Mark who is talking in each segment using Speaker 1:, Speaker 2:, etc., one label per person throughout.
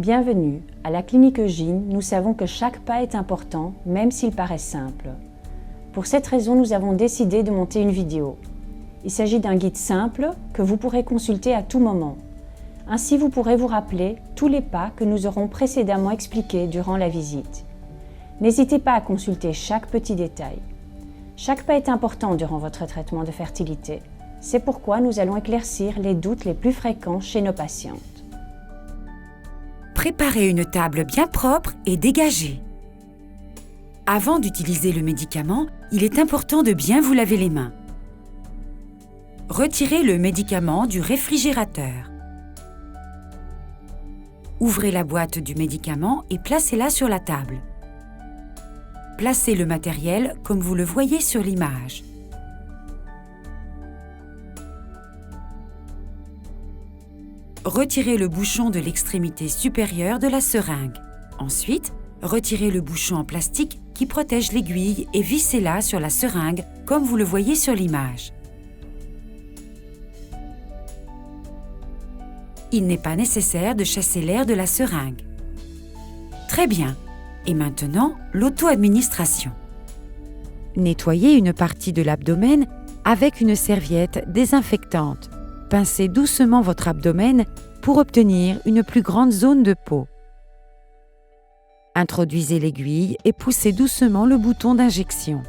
Speaker 1: Bienvenue, à la clinique Eugine, nous savons que chaque pas est important, même s'il paraît simple. Pour cette raison, nous avons décidé de monter une vidéo. Il s'agit d'un guide simple que vous pourrez consulter à tout moment. Ainsi, vous pourrez vous rappeler tous les pas que nous aurons précédemment expliqués durant la visite. N'hésitez pas à consulter chaque petit détail. Chaque pas est important durant votre traitement de fertilité. C'est pourquoi nous allons éclaircir les doutes les plus fréquents chez nos patientes.
Speaker 2: Préparez une table bien propre et dégagée. Avant d'utiliser le médicament, il est important de bien vous laver les mains. Retirez le médicament du réfrigérateur. Ouvrez la boîte du médicament et placez-la sur la table. Placez le matériel comme vous le voyez sur l'image. Retirez le bouchon de l'extrémité supérieure de la seringue. Ensuite, retirez le bouchon en plastique qui protège l'aiguille et vissez-la sur la seringue comme vous le voyez sur l'image. Il n'est pas nécessaire de chasser l'air de la seringue. Très bien. Et maintenant, l'auto-administration. Nettoyez une partie de l'abdomen avec une serviette désinfectante. Pincez doucement votre abdomen pour obtenir une plus grande zone de peau. Introduisez l'aiguille et poussez doucement le bouton d'injection.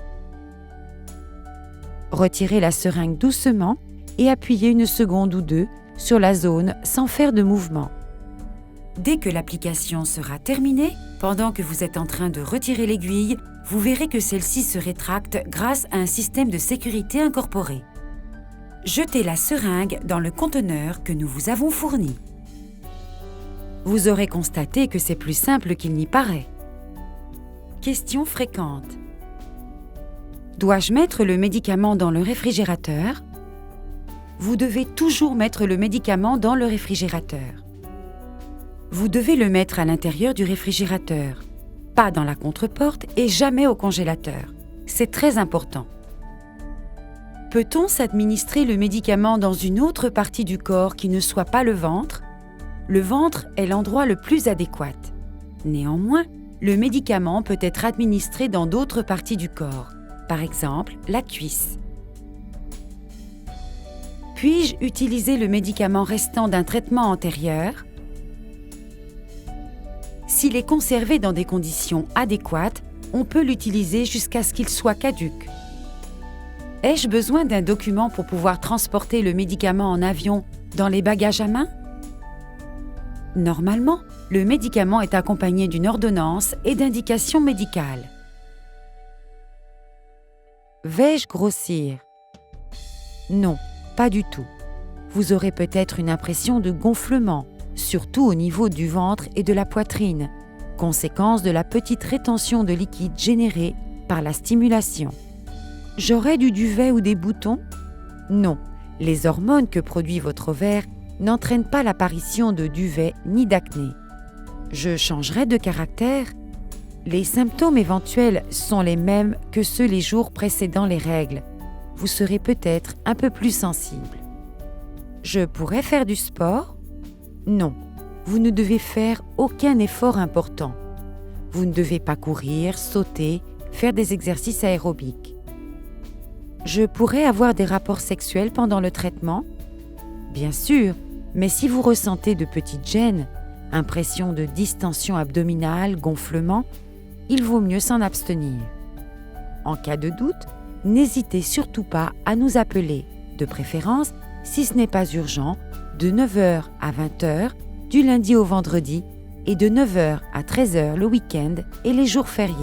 Speaker 2: Retirez la seringue doucement et appuyez une seconde ou deux sur la zone sans faire de mouvement. Dès que l'application sera terminée, pendant que vous êtes en train de retirer l'aiguille, vous verrez que celle-ci se rétracte grâce à un système de sécurité incorporé. Jetez la seringue dans le conteneur que nous vous avons fourni. Vous aurez constaté que c'est plus simple qu'il n'y paraît. Question fréquente. Dois-je mettre le médicament dans le réfrigérateur ? Vous devez toujours mettre le médicament dans le réfrigérateur. Vous devez le mettre à l'intérieur du réfrigérateur, pas dans la contreporte et jamais au congélateur. C'est très important. Peut-on s'administrer le médicament dans une autre partie du corps qui ne soit pas le ventre ? Le ventre est l'endroit le plus adéquat. Néanmoins, le médicament peut être administré dans d'autres parties du corps, par exemple la cuisse. Puis-je utiliser le médicament restant d'un traitement antérieur ? S'il est conservé dans des conditions adéquates, on peut l'utiliser jusqu'à ce qu'il soit caduc. Ai-je besoin d'un document pour pouvoir transporter le médicament en avion dans les bagages à main ? Normalement, le médicament est accompagné d'une ordonnance et d'indications médicales. Vais-je grossir ? Non, pas du tout. Vous aurez peut-être une impression de gonflement, surtout au niveau du ventre et de la poitrine, conséquence de la petite rétention de liquide générée par la stimulation. J'aurai du duvet ou des boutons ? Non, les hormones que produit votre ovaire n'entraînent pas l'apparition de duvet ni d'acné. Je changerai de caractère ? Les symptômes éventuels sont les mêmes que ceux les jours précédant les règles. Vous serez peut-être un peu plus sensible. Je pourrais faire du sport ? Non, vous ne devez faire aucun effort important. Vous ne devez pas courir, sauter, faire des exercices aérobiques. Je pourrais avoir des rapports sexuels pendant le traitement ? Bien sûr, mais si vous ressentez de petites gênes, impression de distension abdominale, gonflement, il vaut mieux s'en abstenir. En cas de doute, n'hésitez surtout pas à nous appeler, de préférence, si ce n'est pas urgent, de 9h à 20h, du lundi au vendredi, et de 9h à 13h le week-end et les jours fériés.